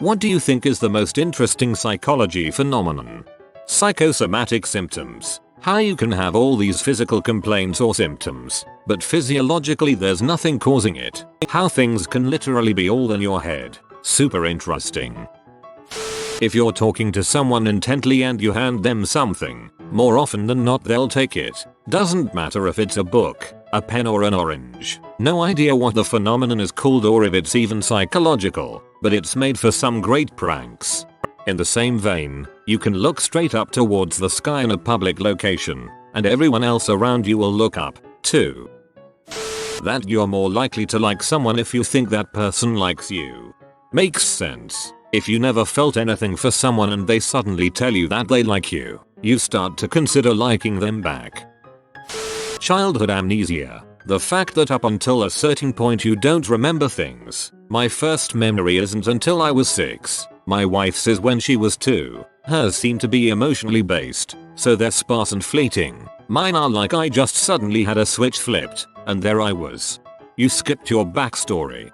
What do you think is the most interesting psychology phenomenon? Psychosomatic symptoms. How you can have all these physical complaints or symptoms, but physiologically there's nothing causing it. How things can literally be all in your head. Super interesting. If you're talking to someone intently and you hand them something, more often than not they'll take it. Doesn't matter if it's a book, a pen or an orange. No idea what the phenomenon is called or if it's even psychological, but it's made for some great pranks. In the same vein, you can look straight up towards the sky in a public location, and everyone else around you will look up, too. That you're more likely to like someone if you think that person likes you. Makes sense. If you never felt anything for someone and they suddenly tell you that they like you, you start to consider liking them back. Childhood amnesia. The fact that up until a certain point you don't remember things. My first memory isn't until I was 6. My wife's is when she was 2. Hers seem to be emotionally based, so they're sparse and fleeting. Mine are like I just suddenly had a switch flipped, and there I was. You skipped your backstory.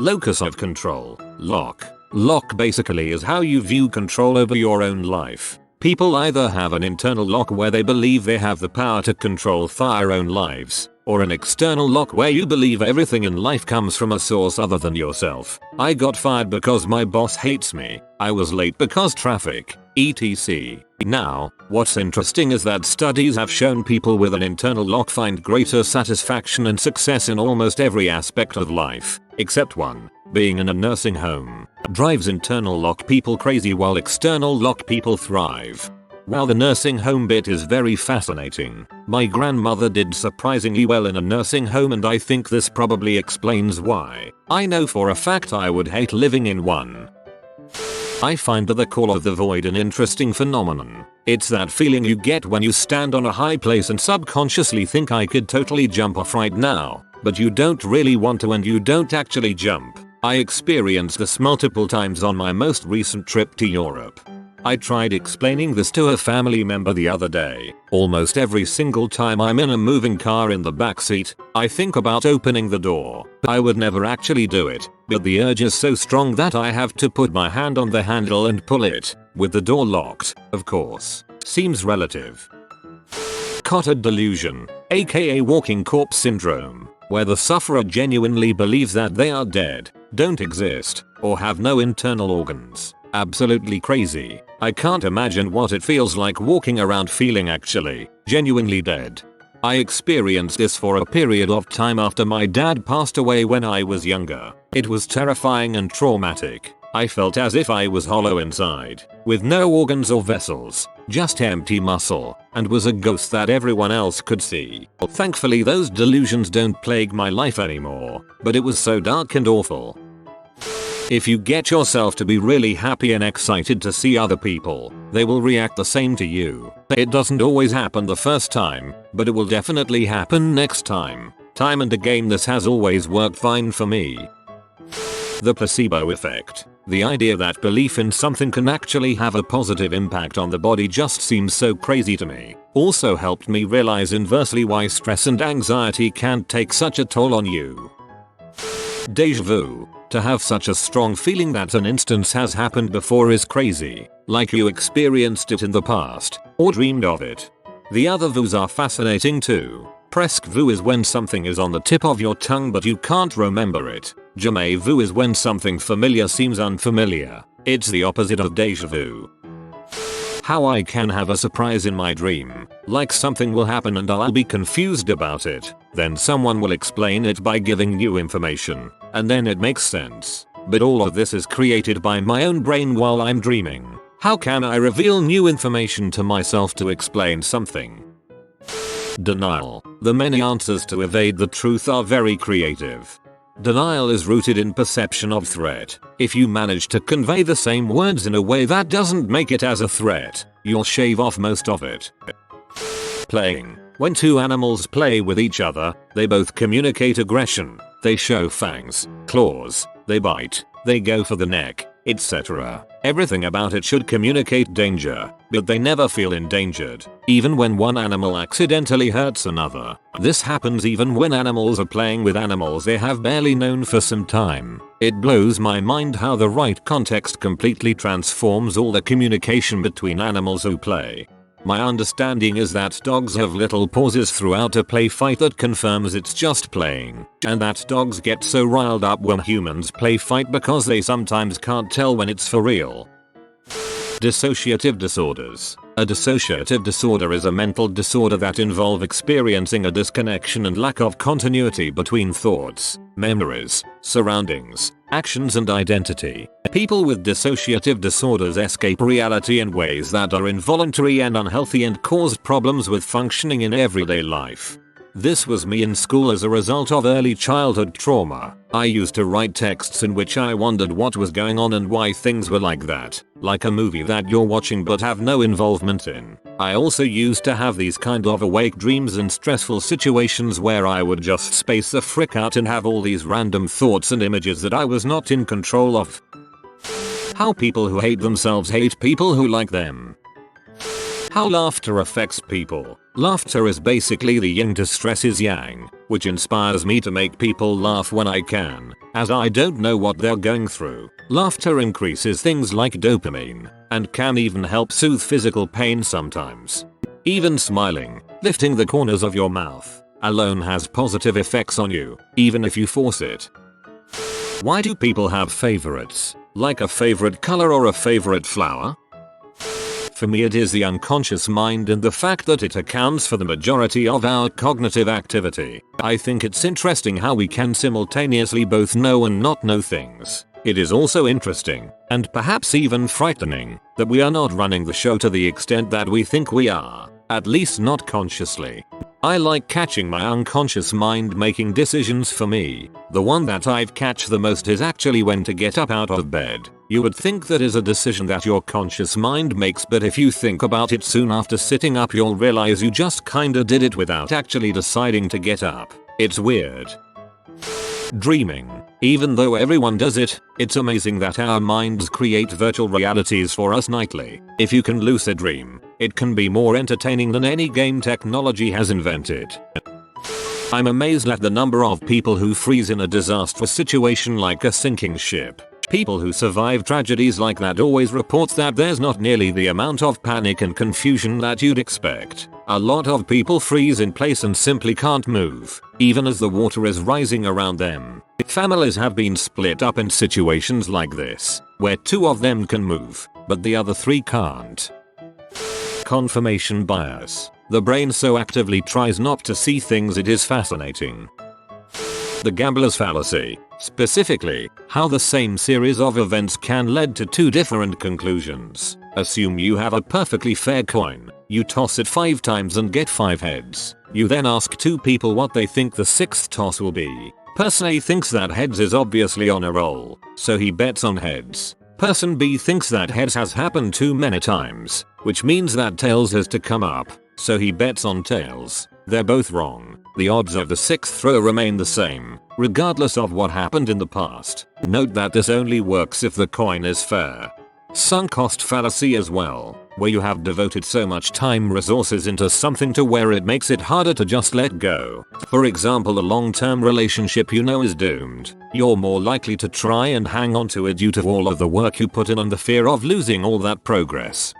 Locus of control. Lock. Lock basically is how you view control over your own life. People either have an internal lock where they believe they have the power to control their own lives, or an external lock where you believe everything in life comes from a source other than yourself. I got fired because my boss hates me. I was late because traffic, etc. Now, what's interesting is that studies have shown people with an internal lock find greater satisfaction and success in almost every aspect of life, except one. Being in a nursing home. Drives internal lock people crazy while external lock people thrive. While the nursing home bit is very fascinating, my grandmother did surprisingly well in a nursing home and I think this probably explains why. I know for a fact I would hate living in one. I find the call of the void an interesting phenomenon. It's that feeling you get when you stand on a high place and subconsciously think I could totally jump off right now, but you don't really want to and you don't actually jump. I experienced this multiple times on my most recent trip to Europe. I tried explaining this to a family member the other day. Almost every single time I'm in a moving car in the backseat, I think about opening the door. I would never actually do it, but the urge is so strong that I have to put my hand on the handle and pull it, with the door locked, of course. Seems relative. Cotard delusion, aka walking corpse syndrome, where the sufferer genuinely believes that they are dead, don't exist, or have no internal organs. Absolutely crazy. I can't imagine what it feels like walking around feeling actually, genuinely dead. I experienced this for a period of time after my dad passed away when I was younger. It was terrifying and traumatic. I felt as if I was hollow inside, with no organs or vessels, just empty muscle, and was a ghost that everyone else could see. Thankfully those delusions don't plague my life anymore, but it was so dark and awful. If you get yourself to be really happy and excited to see other people, they will react the same to you. It doesn't always happen the first time, but it will definitely happen next time. Time and again this has always worked fine for me. The placebo effect. The idea that belief in something can actually have a positive impact on the body just seems so crazy to me. Also helped me realize inversely why stress and anxiety can take such a toll on you. Deja vu. To have such a strong feeling that an instance has happened before is crazy, like you experienced it in the past, or dreamed of it. The other vus are fascinating too. Presque vu is when something is on the tip of your tongue but you can't remember it. Jamais vu is when something familiar seems unfamiliar. It's the opposite of deja vu. How I can have a surprise in my dream, like something will happen and I'll be confused about it, then someone will explain it by giving new information, and then it makes sense. But all of this is created by my own brain while I'm dreaming. How can I reveal new information to myself to explain something? Denial. The many answers to evade the truth are very creative. Denial is rooted in perception of threat. If you manage to convey the same words in a way that doesn't make it as a threat, you'll shave off most of it. Playing. When two animals play with each other, they both communicate aggression. They show fangs, claws, they bite, they go for the neck. etc. Everything about it should communicate danger, but they never feel endangered, even when one animal accidentally hurts another. This happens even when animals are playing with animals they have barely known for some time. It blows my mind how the right context completely transforms all the communication between animals who play. My understanding is that dogs have little pauses throughout a play fight that confirms it's just playing, and that dogs get so riled up when humans play fight because they sometimes can't tell when it's for real. Dissociative disorders. A dissociative disorder is a mental disorder that involves experiencing a disconnection and lack of continuity between thoughts, memories, surroundings, actions and identity. People with dissociative disorders escape reality in ways that are involuntary and unhealthy and cause problems with functioning in everyday life. This was me in school as a result of early childhood trauma. I used to write texts in which I wondered what was going on and why things were like that, like a movie that you're watching but have no involvement in. I also used to have these kind of awake dreams in stressful situations where I would just space the frick out and have all these random thoughts and images that I was not in control of. How people who hate themselves hate people who like them. How laughter affects people. Laughter is basically the yin to stress is yang, which inspires me to make people laugh when I can, as I don't know what they're going through. Laughter increases things like dopamine, and can even help soothe physical pain sometimes. Even smiling, lifting the corners of your mouth, alone has positive effects on you, even if you force it. Why do people have favorites? Like a favorite color or a favorite flower? For me it is the unconscious mind and the fact that it accounts for the majority of our cognitive activity. I think it's interesting how we can simultaneously both know and not know things. It is also interesting, and perhaps even frightening, that we are not running the show to the extent that we think we are, at least not consciously. I like catching my unconscious mind making decisions for me. The one that I've catch the most is actually when to get up out of bed. You would think that is a decision that your conscious mind makes, but if you think about it soon after sitting up you'll realize you just kinda did it without actually deciding to get up. It's weird. Dreaming. Even though everyone does it, it's amazing that our minds create virtual realities for us nightly. If you can lucid dream, it can be more entertaining than any game technology has invented. I'm amazed at the number of people who freeze in a disastrous situation like a sinking ship. People who survive tragedies like that always report that there's not nearly the amount of panic and confusion that you'd expect. A lot of people freeze in place and simply can't move, even as the water is rising around them. Families have been split up in situations like this, where two of them can move, but the other three can't. Confirmation bias. The brain so actively tries not to see things it is fascinating. The gambler's fallacy. Specifically, how the same series of events can lead to two different conclusions. Assume you have a perfectly fair coin. You toss it 5 times and get 5 heads. You then ask 2 people what they think the 6th toss will be. Person A thinks that heads is obviously on a roll, so he bets on heads. Person B thinks that heads has happened too many times, which means that tails has to come up, so he bets on tails. They're both wrong. The odds of the 6th throw remain the same, regardless of what happened in the past. Note that this only works if the coin is fair. Sunk cost fallacy as well, where you have devoted so much time resources into something to where it makes it harder to just let go. For example, a long-term relationship you know is doomed. You're more likely to try and hang on to it due to all of the work you put in and the fear of losing all that progress.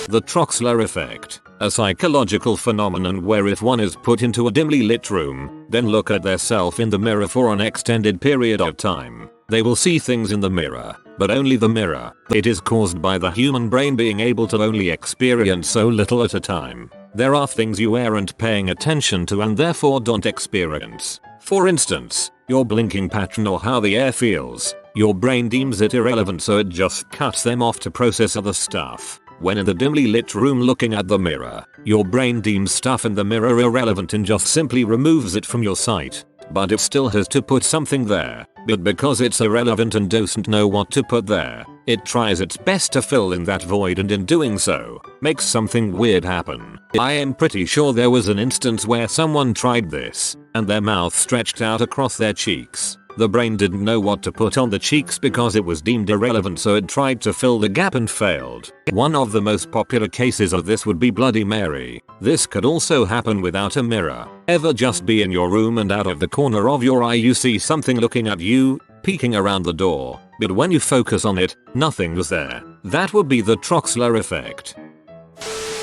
The Troxler effect. A psychological phenomenon where if one is put into a dimly lit room, then look at their self in the mirror for an extended period of time, they will see things in the mirror, but only the mirror. It is caused by the human brain being able to only experience so little at a time. There are things you aren't paying attention to and therefore don't experience. For instance, your blinking pattern or how the air feels. Your brain deems it irrelevant, so it just cuts them off to process other stuff. When in the dimly lit room looking at the mirror, your brain deems stuff in the mirror irrelevant and just simply removes it from your sight. But it still has to put something there, but because it's irrelevant and doesn't know what to put there, it tries its best to fill in that void, and in doing so, makes something weird happen. I am pretty sure there was an instance where someone tried this, and their mouth stretched out across their cheeks. The brain didn't know what to put on the cheeks because it was deemed irrelevant, so it tried to fill the gap and failed. One of the most popular cases of this would be Bloody Mary. This could also happen without a mirror. Ever just be in your room and out of the corner of your eye you see something looking at you, peeking around the door, but when you focus on it, nothing was there. That would be the Troxler effect.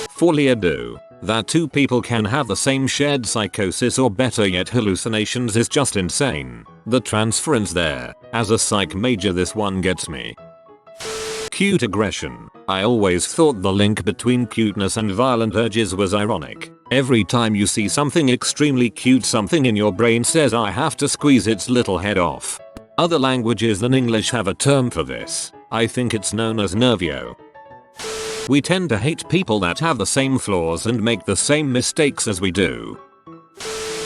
Folie à that two people can have the same shared psychosis or better yet hallucinations is just insane. The transference there. As a psych major, this one gets me. Cute aggression. I always thought the link between cuteness and violent urges was ironic. Every time you see something extremely cute, something in your brain says I have to squeeze its little head off. Other languages than English have a term for this. I think it's known as nervio. We tend to hate people that have the same flaws and make the same mistakes as we do.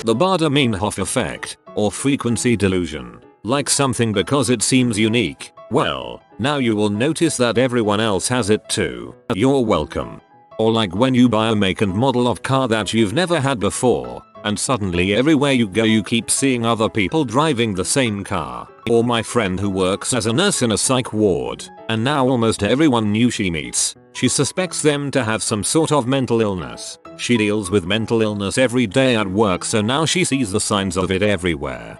The Baader-Meinhof effect, or frequency delusion. Like something because it seems unique. Well, now you will notice that everyone else has it too. You're welcome. Or like when you buy a make and model of car that you've never had before, and suddenly everywhere you go you keep seeing other people driving the same car. Or my friend who works as a nurse in a psych ward, and now almost everyone new she meets, she suspects them to have some sort of mental illness. She deals with mental illness every day at work, so now she sees the signs of it everywhere.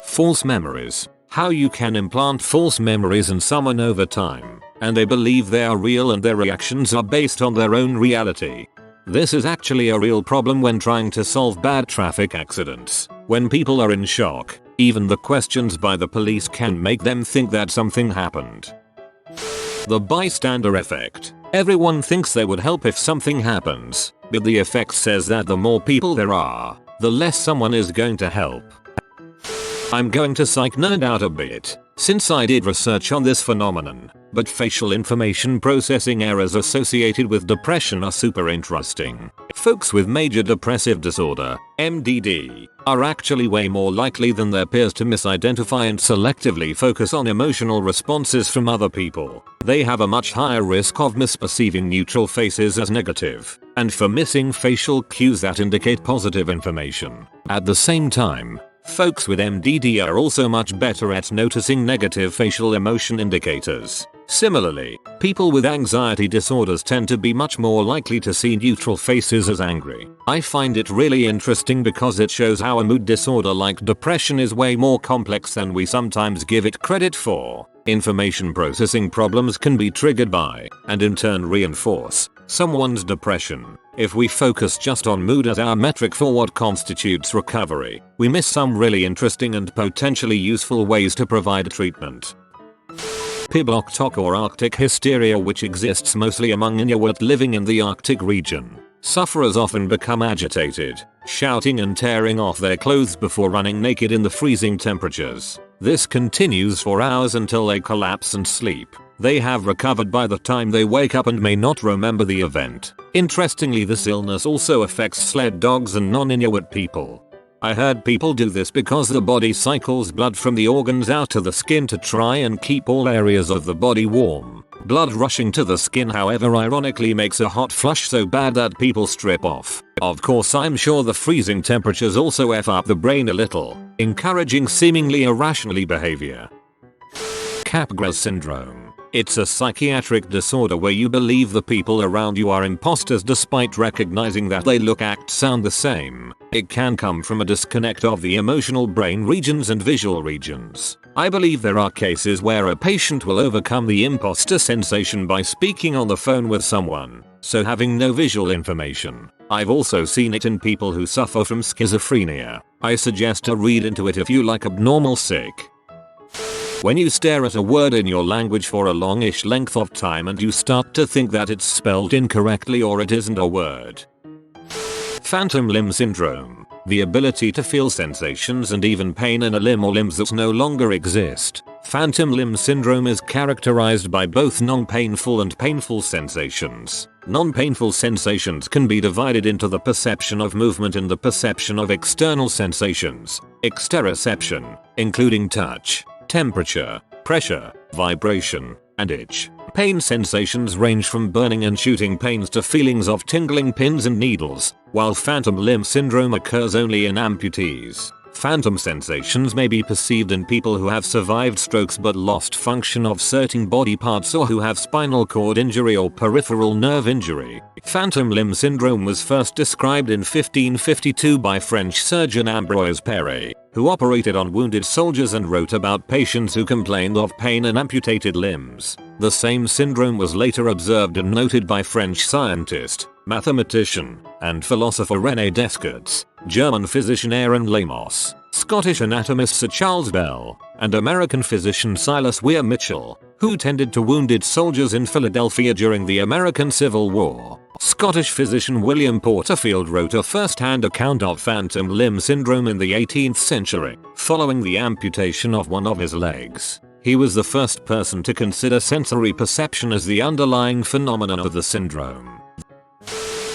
False memories. How you can implant false memories in someone over time, and they believe they are real and their reactions are based on their own reality. This is actually a real problem when trying to solve bad traffic accidents. When people are in shock, even the questions by the police can make them think that something happened. The bystander effect. Everyone thinks they would help if something happens, but the effect says that the more people there are, the less someone is going to help. I'm going to psych nerd out a bit, since I did research on this phenomenon, but facial information processing errors associated with depression are super interesting. Folks with major depressive disorder, MDD, are actually way more likely than their peers to misidentify and selectively focus on emotional responses from other people. They have a much higher risk of misperceiving neutral faces as negative, and for missing facial cues that indicate positive information. At the same time, folks with MDD are also much better at noticing negative facial emotion indicators. Similarly, people with anxiety disorders tend to be much more likely to see neutral faces as angry. I find it really interesting because it shows how a mood disorder like depression is way more complex than we sometimes give it credit for. Information processing problems can be triggered by, and in turn reinforce, someone's depression. If we focus just on mood as our metric for what constitutes recovery, we miss some really interesting and potentially useful ways to provide treatment. Piblock or Arctic hysteria, which exists mostly among Inuit living in the Arctic region. Sufferers often become agitated, shouting and tearing off their clothes before running naked in the freezing temperatures. This continues for hours until they collapse and sleep. They have recovered by the time they wake up and may not remember the event. Interestingly, this illness also affects sled dogs and non-Inuit people. I heard people do this because the body cycles blood from the organs out to the skin to try and keep all areas of the body warm. Blood rushing to the skin, however, ironically makes a hot flush so bad that people strip off. Of course, I'm sure the freezing temperatures also F up the brain a little, encouraging seemingly irrational behavior. Capgras syndrome. It's a psychiatric disorder where you believe the people around you are imposters despite recognizing that they look, act, sound the same. It can come from a disconnect of the emotional brain regions and visual regions. I believe there are cases where a patient will overcome the imposter sensation by speaking on the phone with someone, so having no visual information. I've also seen it in people who suffer from schizophrenia. I suggest to read into it if you like abnormal sick. When you stare at a word in your language for a longish length of time and you start to think that it's spelled incorrectly or it isn't a word. Phantom limb syndrome. The ability to feel sensations and even pain in a limb or limbs that no longer exist. Phantom limb syndrome is characterized by both non-painful and painful sensations. Non-painful sensations can be divided into the perception of movement and the perception of external sensations, exteroception, including touch, temperature, pressure, vibration, and itch. Pain sensations range from burning and shooting pains to feelings of tingling pins and needles, while phantom limb syndrome occurs only in amputees. Phantom sensations may be perceived in people who have survived strokes but lost function of certain body parts, or who have spinal cord injury or peripheral nerve injury. Phantom limb syndrome was first described in 1552 by French surgeon Ambroise Paré, who operated on wounded soldiers and wrote about patients who complained of pain in amputated limbs. The same syndrome was later observed and noted by French scientist, mathematician, and philosopher René Descartes, German physician Aaron Lamos, Scottish anatomist Sir Charles Bell, and American physician Silas Weir Mitchell, who tended to wounded soldiers in Philadelphia during the American Civil War. Scottish physician William Porterfield wrote a first-hand account of phantom limb syndrome in the 18th century, following the amputation of one of his legs. He was the first person to consider sensory perception as the underlying phenomenon of the syndrome.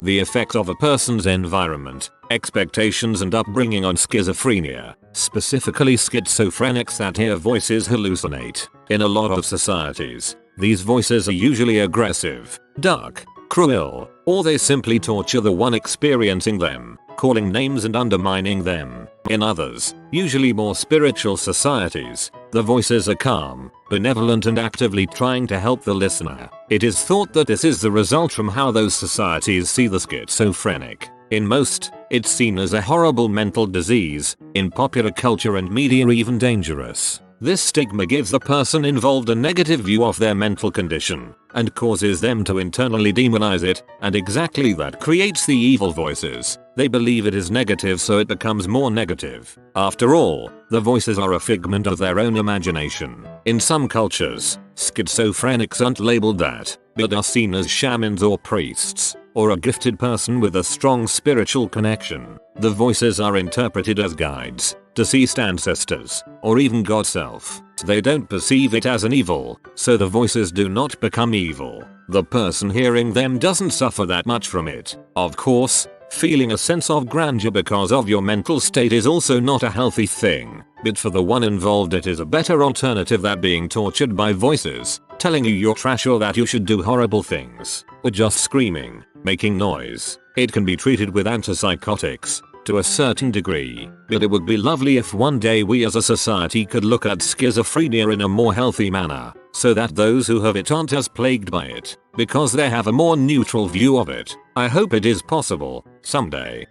The effect of a person's environment, expectations and upbringing on schizophrenia, specifically schizophrenics that hear voices hallucinate. In a lot of societies, these voices are usually aggressive, dark, cruel, or they simply torture the one experiencing them, calling names and undermining them. In others, usually more spiritual societies, the voices are calm, benevolent and actively trying to help the listener. It is thought that this is the result from how those societies see the schizophrenic. In most, it's seen as a horrible mental disease, in popular culture and media even dangerous. This stigma gives the person involved a negative view of their mental condition, and causes them to internally demonize it, and exactly that creates the evil voices. They believe it is negative, so it becomes more negative. After all, the voices are a figment of their own imagination. In some cultures, schizophrenics aren't labeled that, but are seen as shamans or priests, or a gifted person with a strong spiritual connection. The voices are interpreted as guides, deceased ancestors, or even God self. They don't perceive it as an evil, so the voices do not become evil. The person hearing them doesn't suffer that much from it. Of course, feeling a sense of grandeur because of your mental state is also not a healthy thing, but for the one involved it is a better alternative than being tortured by voices, telling you you're trash or that you should do horrible things, or just screaming, making noise. It can be treated with antipsychotics, to a certain degree, but it would be lovely if one day we as a society could look at schizophrenia in a more healthy manner, so that those who have it aren't as plagued by it, because they have a more neutral view of it. I hope it is possible, someday.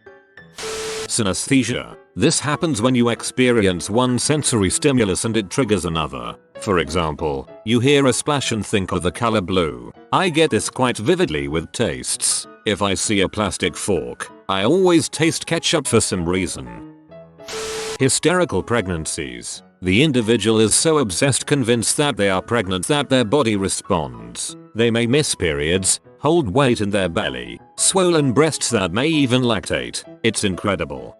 Synesthesia. This happens when you experience one sensory stimulus and it triggers another. For example, you hear a splash and think of the color blue. I get this quite vividly with tastes. If I see a plastic fork, I always taste ketchup for some reason. Hysterical pregnancies. The individual is so obsessed, convinced that they are pregnant that their body responds. They may miss periods, hold weight in their belly, swollen breasts that may even lactate. It's incredible.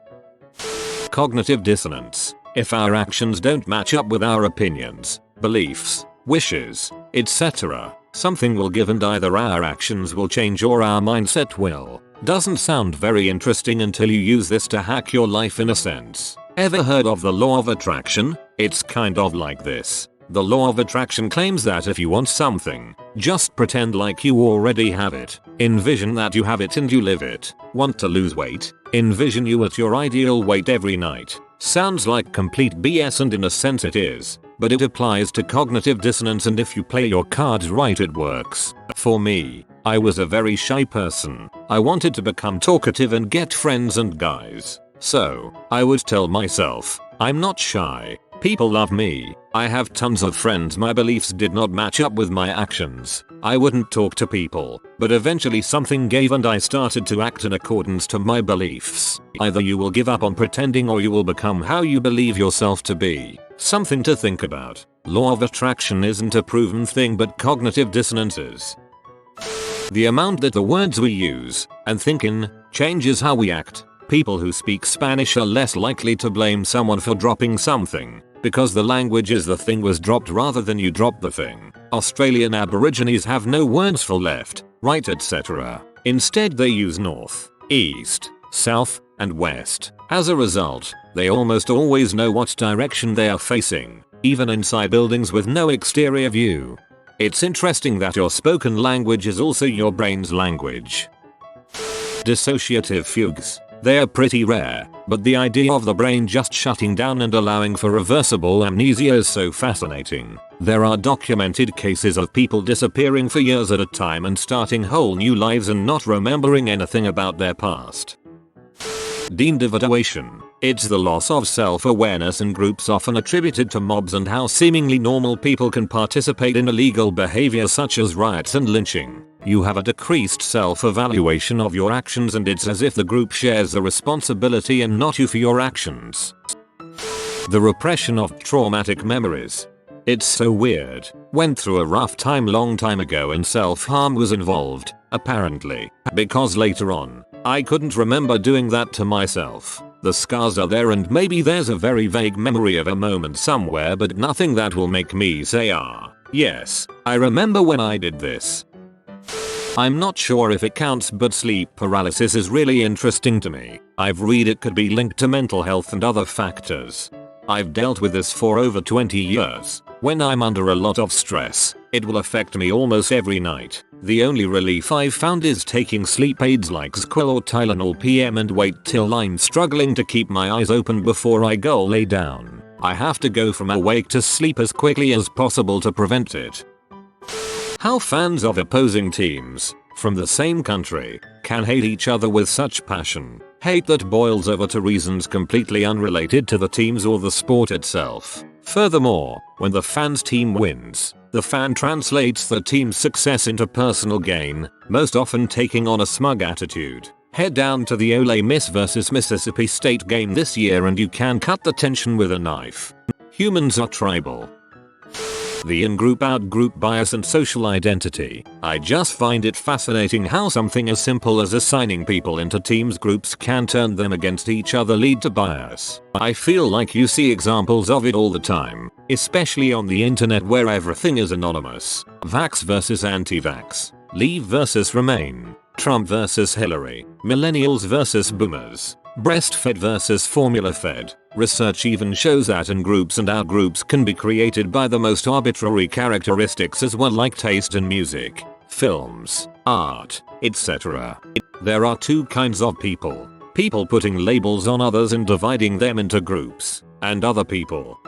Cognitive dissonance. If our actions don't match up with our opinions, beliefs, wishes, etc., something will give and either our actions will change or our mindset will. Doesn't sound very interesting until you use this to hack your life in a sense. Ever heard of the law of attraction? It's kind of like this. The law of attraction claims that if you want something, just pretend like you already have it. Envision that you have it and you live it. Want to lose weight? Envision you at your ideal weight every night. Sounds like complete BS, and in a sense it is, but it applies to cognitive dissonance, and if you play your cards right it works. For me, I was a very shy person. I wanted to become talkative and get friends and guys. So, I would tell myself, I'm not shy. People love me. I have tons of friends. My beliefs did not match up with my actions. I wouldn't talk to people, but eventually something gave and I started to act in accordance to my beliefs. Either you will give up on pretending or you will become how you believe yourself to be. Something to think about. Law of attraction isn't a proven thing, but cognitive dissonance is. The amount that the words we use and think in changes how we act. People who speak Spanish are less likely to blame someone for dropping something, because the language is the thing was dropped rather than you dropped the thing. Australian Aborigines have no words for left, right, etc. Instead they use north, east, south, and west. As a result, they almost always know what direction they are facing, even inside buildings with no exterior view. It's interesting that your spoken language is also your brain's language. Dissociative fugues. They are pretty rare, but the idea of the brain just shutting down and allowing for reversible amnesia is so fascinating. There are documented cases of people disappearing for years at a time and starting whole new lives and not remembering anything about their past. Deindividuation. It's the loss of self-awareness in groups often attributed to mobs and how seemingly normal people can participate in illegal behavior such as riots and lynching. You have a decreased self-evaluation of your actions and it's as if the group shares the responsibility and not you for your actions. The repression of traumatic memories. It's so weird. Went through a rough time long time ago and self-harm was involved, apparently, because later on, I couldn't remember doing that to myself. The scars are there and maybe there's a very vague memory of a moment somewhere but nothing that will make me say yes, I remember when I did this. I'm not sure if it counts but sleep paralysis is really interesting to me. I've read it could be linked to mental health and other factors. I've dealt with this for over 20 years. When I'm under a lot of stress, it will affect me almost every night. The only relief I've found is taking sleep aids like Zquil or Tylenol PM and wait till I'm struggling to keep my eyes open before I go lay down. I have to go from awake to sleep as quickly as possible to prevent it. How fans of opposing teams, from the same country, can hate each other with such passion. Hate that boils over to reasons completely unrelated to the teams or the sport itself. Furthermore, when the fan's team wins, the fan translates the team's success into personal gain, most often taking on a smug attitude. Head down to the Ole Miss vs Mississippi State game this year and you can cut the tension with a knife. Humans are tribal. The in-group out-group bias and social identity. I just find it fascinating how something as simple as assigning people into teams groups can turn them against each other lead to bias. I feel like you see examples of it all the time, especially on the internet where everything is anonymous. Vax versus anti-vax. Leave versus Remain. Trump versus Hillary. Millennials versus boomers. Breastfed versus formula fed. Research even shows that in-groups and out-groups can be created by the most arbitrary characteristics as well, like taste in music, films, art, etc. There are two kinds of people. People putting labels on others and dividing them into groups, and other people.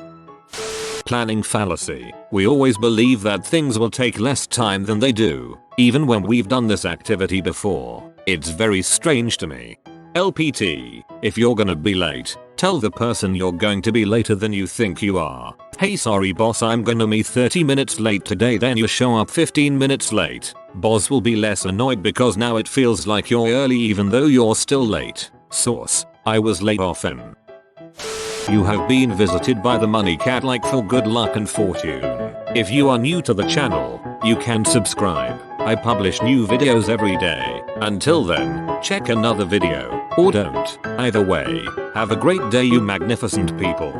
Planning fallacy. We always believe that things will take less time than they do, even when we've done this activity before. It's very strange to me. LPT, if you're gonna be late, tell the person you're going to be later than you think you are. Hey, sorry boss, I'm gonna be 30 minutes late today, then you show up 15 minutes late. Boss will be less annoyed because now it feels like you're early even though you're still late. Source: I was late often. You have been visited by the money cat like for good luck and fortune. If you are new to the channel, you can subscribe. I publish new videos every day. Until then, check another video, or don't. Either way, have a great day you magnificent people.